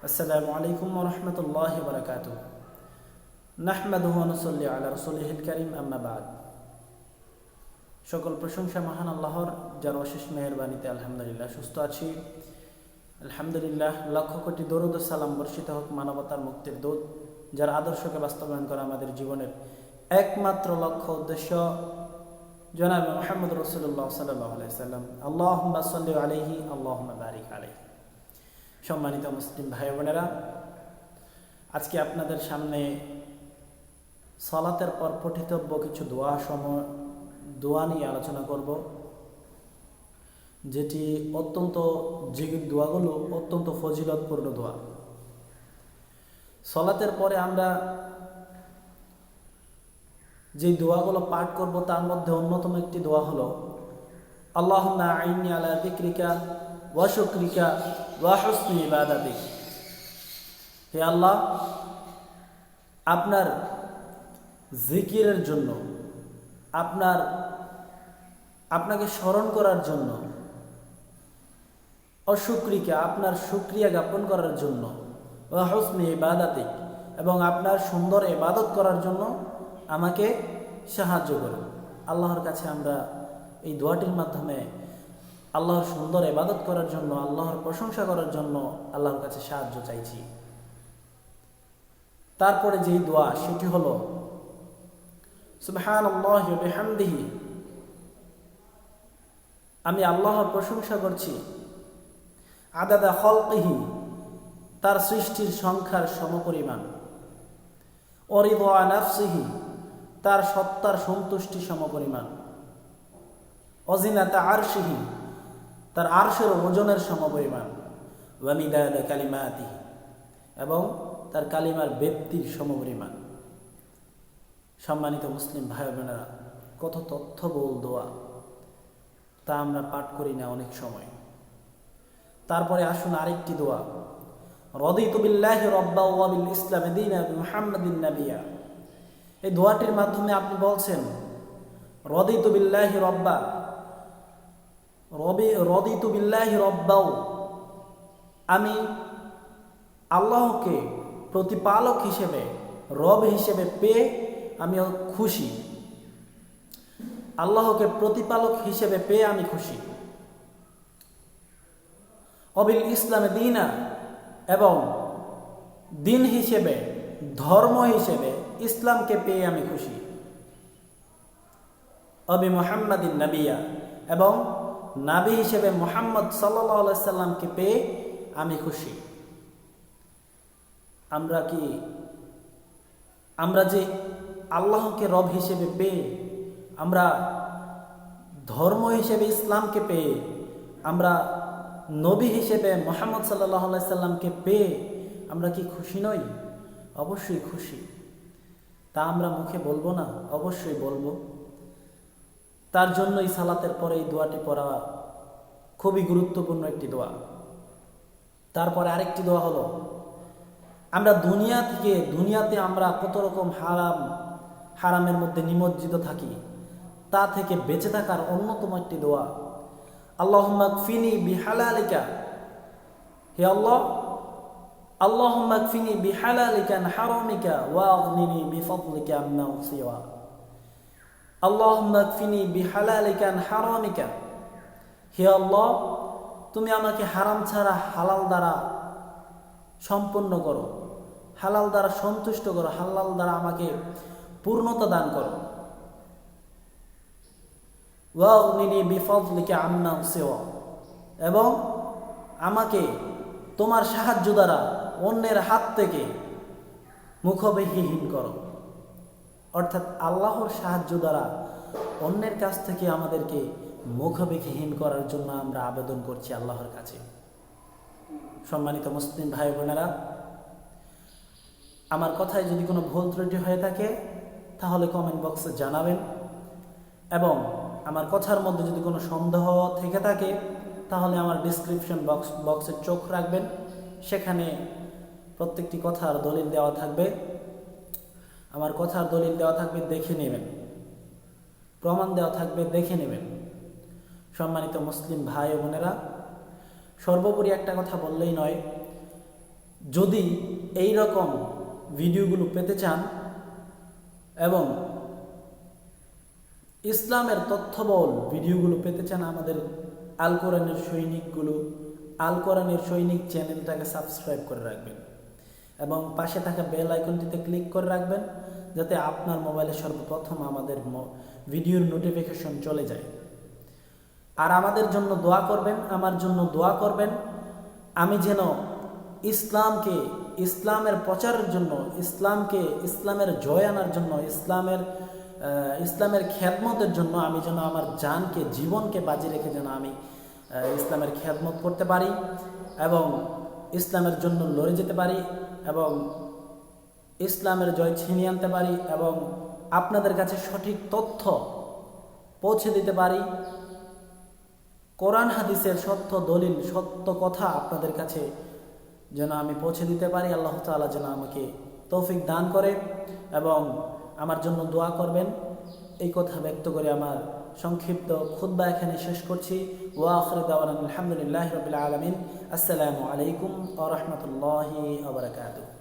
আসসালামু আলাইকুম ওয়া রাহমাতুল্লাহি ওয়া বারাকাতুহু। নাহমাদুহু ওয়া নুসাল্লি আলা রাসূলিহিল কারীম, আম্মা বা'দ। সকল প্রশংসা মহান আল্লাহর, যার অশেষ মেহেরবানিতে আলহামদুলিল্লাহ সুস্থ আছি। আলহামদুলিল্লাহ, লক্ষ কোটি দরুদ ও সালাম বর্ষিত হোক মানবতার মুক্তির দূত, যার আদর্শকে বাস্তবায়ন করা আমাদের জীবনের একমাত্র লক্ষ্য উদ্দেশ্য, জনাব মুহাম্মদ রাসূলুল্লাহ সাল্লাল্লাহু আলাইহি সাল্লাম। আল্লাহুম্মা সাল্লি আলাইহি, আল্লাহুম্মা বারিক আলাইহি। সম্মানিত মুসলিম ভাই বোনেরা, আজকে আপনাদের সামনে সালাতের পর পঠিতব্য কিছু দোয়া নিয়ে আলোচনা করব, যে দোয়াগুলো অত্যন্ত ফজিলতপূর্ণ দোয়া। সালাতের পরে আমরা যে দোয়াগুলো পাঠ করব তার মধ্যে অন্যতম একটি দোয়া হলো আল্লাহুম্মা আইন্নি আলা যিকরিকা ওয়া শুকরিকা ওয়া হুসনি ইবাদাতিক। হে আল্লাহ, আপনার জিকিরের জন্য, আপনাকে স্মরণ করার জন্য, অশুকরিকা আপনার শুকরিয়া জ্ঞাপন করার জন্য, ওয়া হুসনি ইবাদাতিক এবং আপনার সুন্দর ইবাদত করার জন্য আমাকে সাহায্য করুন। আল্লাহর কাছে আমরা এই দোয়াটির মাধ্যমে আল্লাহর সুন্দর ইবাদত করার জন্য, আল্লাহর প্রশংসা করার জন্য আল্লাহর কাছে সাহায্য চাইছি। তারপরে যেই দোয়া সেটি হলো সুবহানাল্লাহি ওয়া বিহামদিহি। আমি আল্লাহর প্রশংসা করছি আদাদা খালকিহি, তার সৃষ্টির সংখ্যার সমপরিমাণ, ওয়া রিদা নাফসিহি, তার সত্তার সন্তুষ্টি সমপরিমাণ, ওয়াজিনাতা আরশিহি, তার আরশের ওজনের সমপরিমাণ, ওয়া মিদাদা কালিমাতিহি, এবং তার কালিমার ব্যক্তির সমপরিমাণ। সম্মানিত মুসলিম ভাই বোনেরা, কত তথ্যবহুল দোয়া, তা আমরা পাঠ করি না অনেক সময়। তারপরে আসুন আরেকটি দোয়া, রাদিতু বিল্লাহি রাব্বা ওয়া বিল ইসলামি দীনা ওয়া মুহাম্মাদিন নাবিয়্যা। এই দোয়াটির মাধ্যমে আপনি বলছেন রাদিতু বিল্লাহি রাব্বা, রাদিতু বিল্লাহি রাব্বাও, আমি আল্লাহকে প্রতিপালক হিসেবে, রব হিসেবে পেয়ে আমি খুশি। আল্লাহকে প্রতিপালক হিসেবে পেয়ে আমি খুশি। অবিল ইসলামে দীনা, এবং দিন হিসেবে, ধর্ম হিসেবে ইসলামকে পেয়ে আমি খুশি। অবি মুহাম্মাদিন নাবিয়্যা, এবং নাবী হিসেবে মুহাম্মদ সাল্লাল্লাহু আলাইহি সাল্লামকে পেয়ে আমি খুশি। আমরা যে আল্লাহকে রব হিসেবে পেয়ে, আমরা ধর্ম হিসেবে ইসলামকে পেয়ে, আমরা নবী হিসেবে মুহাম্মদ সাল্লাল্লাহু আলাইহি সাল্লামকে পেয়ে আমরা কি খুশি নই? অবশ্যই খুশি। তা আমরা মুখে বলবো না? অবশ্যই বলবো। তার জন্যই সালাতের পরে এই দোয়াটি পড়া খুবই গুরুত্বপূর্ণ একটি দোয়া। তারপরে আরেকটি দোয়া হলো, আমরা দুনিয়াতে আমরা কত রকম হারামের মধ্যে নিমজ্জিত থাকি, তা থেকে বেঁচে থাকার অন্যতম একটি দোয়া আল্লাহুম্মা কফিনি বিহালালিকা। হে আল্লাহ, আল্লাহুম্মা কফিনি বিহালালিকা আন হারামিকা ওয়া আগনিনি বিফadলিকা আম্মা সিওয়া। আল্লাহুম্মা কফিনি বিহালালিকা আন হারামিকা। হে আল্লাহ, তুমি আমাকে হারাম ছাড়া হালাল দ্বারা সম্পন্ন করো, হালাল দ্বারা সন্তুষ্ট করো, হালাল দ্বারা আমাকে পূর্ণতা দান করো। ওয়াগনিনি বিফadলিকা আম্মা সিওয়া, এবং আমাকে তোমার সাহায্য দ্বারা অন্যের হাত থেকে মুখবিহীন করো। অর্থাৎ আল্লাহর সাহায্য দ্বারা অন্যের কাছ থেকে আমাদেরকে মুখবিহীন করার জন্য আমরা আবেদন করছি আল্লাহর কাছে। সম্মানিত মুসলিম ভাই বোনেরা, আমার কথায় যদি কোনো ভুল ত্রুটি হয়ে থাকে তাহলে কমেন্ট বক্সে জানাবেন, এবং আমার কথার মধ্যে যদি কোনো সন্দেহ থেকে থাকে তাহলে আমার ডিসক্রিপশন বক্সে চোখ রাখবেন, সেখানে প্রত্যেকটি কথার দলিল দেওয়া থাকবে। আমার কথার দলিল দেওয়া থাকবে, দেখে নেবেন, প্রমাণ দেওয়া থাকবে, দেখে নেবেন। সম্মানিত মুসলিম ভাই ও বোনেরা, সর্বোপরি একটা কথা বললেই নয়, যদি এই রকম ভিডিওগুলো পেতে চান এবং ইসলামের তথ্যবল ভিডিওগুলো পেতে চান, আমাদের আল কোরআনের সৈনিক চ্যানেলটাকে সাবস্ক্রাইব করে রাখবেন এবং পাশে থাকা বেল আইকনটিতে ক্লিক করে রাখবেন, যাতে আপনার মোবাইলে সর্বপ্রথম আমাদের ভিডিওর নোটিফিকেশন চলে যায়। আর আমাদের জন্য দোয়া করবেন, আমার জন্য দোয়া করবেন, আমি যেন ইসলামের প্রচারের জন্য, ইসলামের জয় আনার জন্য, ইসলামের খেদমতের জন্য আমি যেন আমার জীবনকে বাজি রেখে যেন আমি ইসলামের খেদমত করতে পারি এবং ইসলামের জন্য লড়ে যেতে পারি এবং ইসলামের জয় ছিনিয়ে আনতে পারি এবং আপনাদের কাছে সঠিক তথ্য পৌঁছে দিতে পারি। কোরআন হাদিসের সত্য দলিল, সত্য কথা আপনাদের কাছে যেন আমি পৌঁছে দিতে পারি। আল্লাহ তাআলা যেন আমাকে তৌফিক দান করে এবং আমার জন্য দোয়া করবেন। এই কথা ব্যক্ত করে আমার সংক্ষিপ্ত খুতবা এখানে শেষ করছি। ওয়া আখিরু দাওয়ানা আলহামদুলিল্লাহি রাব্বিল আলামিন। আসসালামু আলাইকুম ওয়া রাহমাতুল্লাহি ওয়া বারাকাতুহু।